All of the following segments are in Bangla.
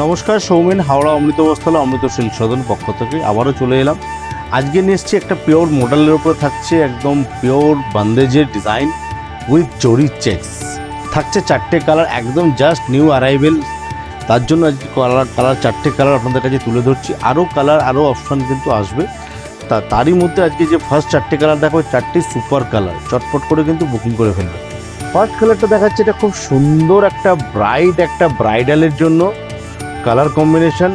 নমস্কার, সৌমেন হাওড়া অমৃত বস্ত্রালয় অমৃত সিল্ক সদন পক্ষ থেকে আবারও চলে এলাম। আজকে নিয়ে এসেছি একটা পিওর মডেলের উপরে, থাকছে একদম পিওর বান্দেজের ডিজাইন উইথ জরি চেক্স। থাকছে চারটে কালার, একদম জাস্ট নিউ অ্যারাইভেল, তার জন্য আজকে চারটে কালার আপনাদের কাছে তুলে ধরছি। আরও কালার, আরও অপশান কিন্তু আসবে। তারই মধ্যে আজকে যে ফার্স্ট চারটে কালার দেখো, চারটি সুপার কালার, চটপট করে কিন্তু বুকিং করে ফেলবে। ফার্স্ট কালারটা দেখাচ্ছে, এটা খুব সুন্দর একটা ব্রাইডালের জন্য কালার কম্বিনেশন।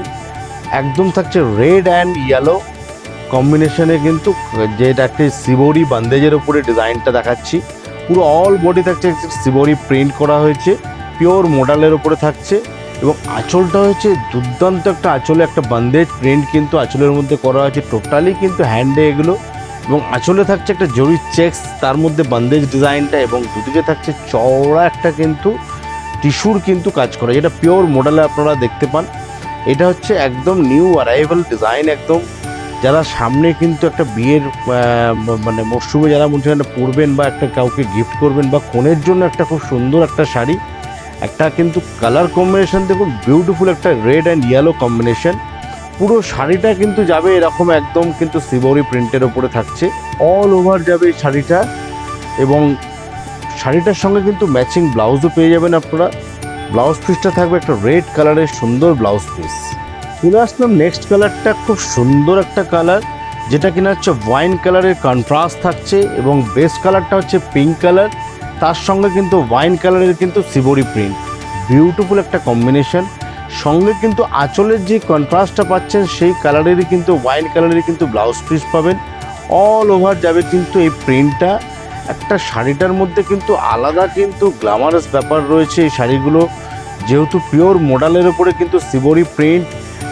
একদম থাকছে রেড অ্যান্ড ইয়েলো কম্বিনেশনে, কিন্তু যেটা একটা সিবোরি বান্দেজের উপরে ডিজাইনটা দেখাচ্ছি। পুরো অল বডি থাকছে সিবোরি প্রিন্ট করা হয়েছে, পিওর মডেলের উপরে থাকছে। এবং আঁচলটা হয়েছে দুর্দান্ত একটা আঁচলে একটা বান্দেজ প্রিন্ট কিন্তু আঁচলের মধ্যে করা হয়েছে, টোটালি কিন্তু হ্যান্ডে এগুলো। এবং আঁচলে থাকছে একটা জরি চেক্স, তার মধ্যে বান্দেজ ডিজাইনটা, এবং দুদিকে থাকছে চওড়া একটা কিন্তু টিস্যুর কিন্তু কাজ করা, যেটা পিওর মডেলে আপনারা দেখতে পান। এটা হচ্ছে একদম নিউ অ্যারাইভাল ডিজাইন। একদম যারা সামনে কিন্তু একটা বিয়ের মানে মরশুমে যারা মনে হয় পরবেন, বা একটা কাউকে গিফট করবেন, বা কনের জন্য একটা খুব সুন্দর একটা শাড়ি, একটা কিন্তু কালার কম্বিনেশন দেখুন, বিউটিফুল একটা রেড অ্যান্ড ইয়েলো কম্বিনেশন। পুরো শাড়িটা কিন্তু যাবে এরকম একদম কিন্তু সিবোরি প্রিন্টের ওপরে থাকছে, অল ওভার যাবে এই শাড়িটা। এবং শাড়িটার সঙ্গে কিন্তু ম্যাচিং ব্লাউজও পেয়ে যাবেন আপনারা। ব্লাউজ পিসটা থাকবে একটা রেড কালারের সুন্দর ব্লাউজ পিস। চলে আসলাম নেক্সট কালারটা, খুব সুন্দর একটা কালার, যেটা কিনা হচ্ছে ওয়াইন কালারের কন্ট্রাস্ট থাকছে, এবং বেস কালারটা হচ্ছে পিঙ্ক কালার, তার সঙ্গে কিন্তু ওয়াইন কালারের কিন্তু সিবোরি প্রিন্ট, বিউটিফুল একটা কম্বিনেশন। সঙ্গে কিন্তু আঁচলের যে কন্ট্রাস্টটা পাচ্ছেন সেই কালারেরই কিন্তু ওয়াইন কালারেরই কিন্তু ব্লাউজ পিস পাবেন। অল ওভার যাবে কিন্তু এই প্রিন্টটা। একটা শাড়িটার মধ্যে কিন্তু আলাদা কিন্তু গ্ল্যামারাস ব্যাপার রয়েছে এই শাড়িগুলো, যেহেতু পিওর মডেলের উপরে কিন্তু সিবোরি প্রিন্ট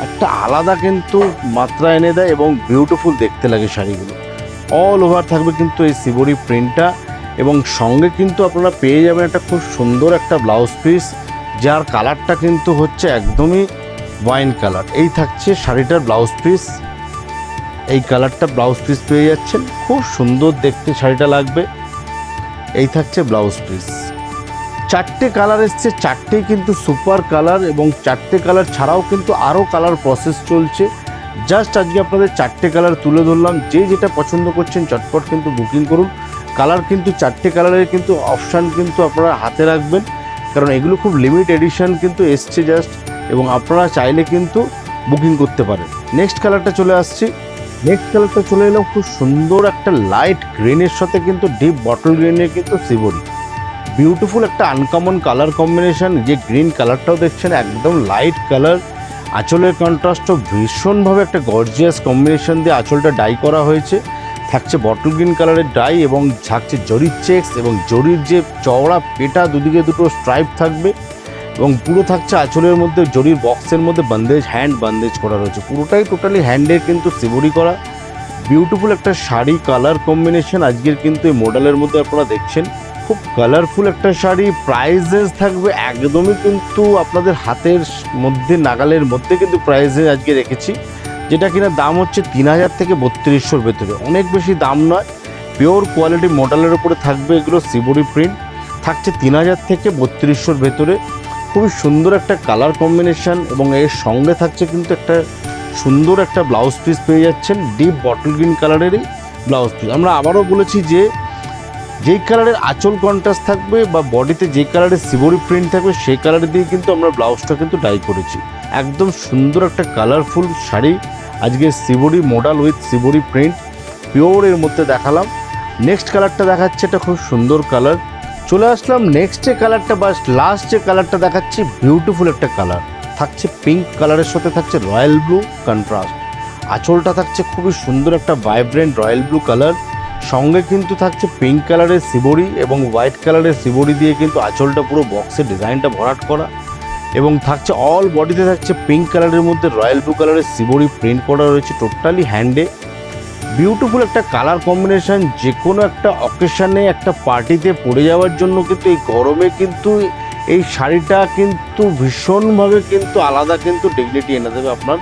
একটা আলাদা কিন্তু মাত্রা এনে দেয়, এবং বিউটিফুল দেখতে লাগে শাড়িগুলো। অল ওভার থাকবে কিন্তু এই সিবোরি প্রিন্টটা, এবং সঙ্গে কিন্তু আপনারা পেয়ে যাবেন একটা খুব সুন্দর একটা ব্লাউজ পিস, যার কালারটা কিন্তু হচ্ছে একদমই ওয়াইন কালার। এই থাকছে শাড়িটার ব্লাউজ পিস, এই কালারটা ব্লাউজ পিস পেয়ে যাচ্ছেন, খুব সুন্দর দেখতে শাড়িটা লাগবে। এই থাকছে ব্লাউজ পিস। চারটে কালার এসছে, চারটেই কিন্তু সুপার কালার, এবং চারটে কালার ছাড়াও কিন্তু আরও কালার প্রসেস চলছে। জাস্ট আজকে আপনাদের চারটে কালার তুলে ধরলাম, যে যেটা পছন্দ করছেন চটপট কিন্তু বুকিং করুন। কালার কিন্তু চারটে কালারের কিন্তু অপশান কিন্তু আপনারা হাতে রাখবেন, কারণ এগুলো খুব লিমিট এডিশন কিন্তু এসছে জাস্ট, এবং আপনারা চাইলে কিন্তু বুকিং করতে পারেন। নেক্সট কালারটা চলে আসছি। নেক্সট কালারটা চলে এলাম, খুব সুন্দর একটা লাইট গ্রিনের সাথে কিন্তু ডিপ বটল গ্রিনের কিন্তু সিবোরি, বিউটিফুল একটা আনকমন কালার কম্বিনেশন। যে গ্রিন কালারটাও দেখছেন একদম লাইট কালার, আঁচলের কন্ট্রাস্টও ভীষণভাবে একটা গর্জিয়াস কম্বিনেশন দিয়ে আঁচলটা ডাই করা হয়েছে। থাকছে বটল গ্রিন কালারের ডাই, এবং থাকছে জরির চেক্স, এবং জরির যে চওড়া পেটা, দুদিকে দুটো স্ট্রাইপ থাকবে, এবং পুরো থাকছে আঁচলের মধ্যে জরির বক্সের মধ্যে বান্দেজ, হ্যান্ড বান্দেজ করা রয়েছে, পুরোটাই টোটালি হ্যান্ডের কিন্তু সিবোরি করা। বিউটিফুল একটা শাড়ি কালার কম্বিনেশন আজকের কিন্তু এই মডেলের মধ্যে আপনারা দেখছেন, খুব কালারফুল একটা শাড়ি। প্রাইসেস থাকবে একদমই কিন্তু আপনাদের হাতের মধ্যে, নাগালের মধ্যে কিন্তু প্রাইসেস আজকে রেখেছি, যেটা কিনা দাম হচ্ছে 3000 থেকে 3200-র ভেতরে, অনেক বেশি দাম নয়। পিওর কোয়ালিটি মডেলের উপরে থাকবে এগুলো, সিবোরি প্রিন্ট থাকছে 3000 থেকে 3200-র ভেতরে। খুবই সুন্দর একটা কালার কম্বিনেশন, এবং এর সঙ্গে থাকছে কিন্তু একটা সুন্দর একটা ব্লাউজ পিস পেয়ে যাচ্ছেন, ডিপ বটল গ্রিন কালারেরই ব্লাউজ পিস। আমরা আবারও বলেছি যে যেই কালারের আঁচল কন্ট্রাস্ট থাকবে, বা বডিতে যে কালারের সিবোরি প্রিন্ট থাকবে, সেই কালার দিয়ে কিন্তু আমরা ব্লাউজটা কিন্তু ডাই করেছি। একদম সুন্দর একটা কালারফুল শাড়ি আজকে সিবোরি মডেল উইথ সিবোরি প্রিন্ট, পিওর এর মধ্যে দেখালাম। নেক্সট কালারটা দেখাচ্ছে, এটা খুব সুন্দর কালার। চলে আসলাম নেক্সট যে কালারটা, বা লাস্ট যে কালারটা দেখাচ্ছি, বিউটিফুল একটা কালার, থাকছে পিঙ্ক কালারের সাথে থাকছে রয়্যাল ব্লু কন্ট্রাস্ট। আঁচলটা থাকছে খুবই সুন্দর একটা ভাইব্রেন্ট রয়্যাল ব্লু কালার, সঙ্গে কিন্তু থাকছে পিঙ্ক কালারের সিবোরি এবং হোয়াইট কালারের সিবোরি দিয়ে কিন্তু আঁচলটা পুরো বক্সের ডিজাইনটা ভরাট করা, এবং থাকছে অল বডিতে থাকছে পিঙ্ক কালারের মধ্যে রয়্যাল ব্লু কালারের সিবোরি প্রিন্ট করা রয়েছে, টোটালি হ্যান্ডে। বিউটিফুল একটা কালার কম্বিনেশন, যে কোনো একটা অকেশানে, একটা পার্টিতে পরে যাওয়ার জন্য কিন্তু এই গরমে কিন্তু এই শাড়িটা কিন্তু ভীষণভাবে কিন্তু আলাদা কিন্তু ডিগনিটি এনে দেবে আপনার,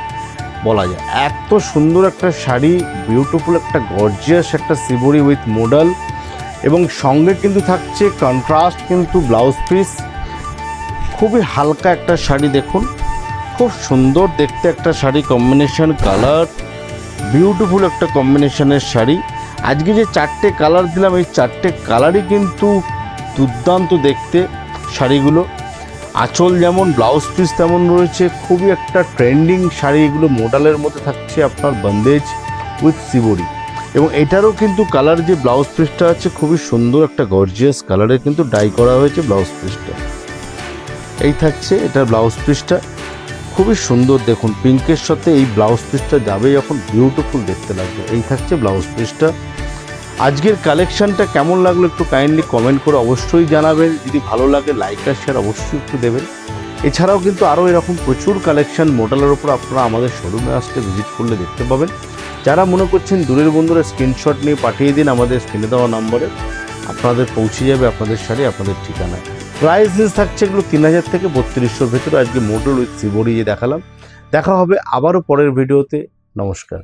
বলা যায়। এত সুন্দর একটা শাড়ি, বিউটিফুল একটা গর্জিয়াস একটা সিবোরি উইথ মডেল, এবং সঙ্গে কিন্তু থাকছে কন্ট্রাস্ট কিন্তু ব্লাউজ পিস। খুবই হালকা একটা শাড়ি দেখুন, খুব সুন্দর দেখতে একটা শাড়ি, কম্বিনেশন কালার, বিউটিফুল একটা কম্বিনেশনের শাড়ি। আজকে যে 4টে কালার দিলাম, এই 4টে কালারই কিন্তু দুর্দান্ত দেখতে শাড়িগুলো। আঁচল যেমন, ব্লাউজ পিস তেমন রয়েছে। খুবই একটা ট্রেন্ডিং শাড়ি এগুলো। মডেলের মধ্যে থাকছে আপনার বন্দেজ উইথ শিবরি, এবং এটারও কিন্তু কালার, যে ব্লাউজ পিসটা আছে খুবই সুন্দর একটা গর্জিয়াস কালারে কিন্তু ডাই করা হয়েছে ব্লাউজ পিসটা। এই থাকছে এটা ব্লাউজ পিসটা, খুবই সুন্দর। দেখুন পিঙ্কের সাথে এই ব্লাউজ পিসটা যাবে যখন, বিউটিফুল দেখতে লাগবে। এই থাকছে ব্লাউজ পিসটা। আজকের কালেকশানটা কেমন লাগলো একটু কাইন্ডলি কমেন্ট করে অবশ্যই জানাবেন। যদি ভালো লাগে লাইক আর শেয়ার অবশ্যই একটু দেবেন। এছাড়াও কিন্তু আরও এরকম প্রচুর কালেকশান মডেলের ওপর আপনারা আমাদের শোরুমে আসতে ভিজিট করলে দেখতে পাবেন। যারা মনে করছেন দূরের বন্ধুরা স্ক্রিনশট নিয়ে পাঠিয়ে দিন আমাদের স্ক্রিনে দেওয়া নম্বরে, আপনাদের পৌঁছে যাবে আপনাদের শাড়ি আপনাদের ঠিকানায়। প্রাইস রেঞ্জ থাকছে এগুলো 3000 থেকে 3200-র ভেতরে। আজকে মডেল উইথ শিবরি যে দেখালাম। দেখা হবে আবারও পরের ভিডিওতে। নমস্কার।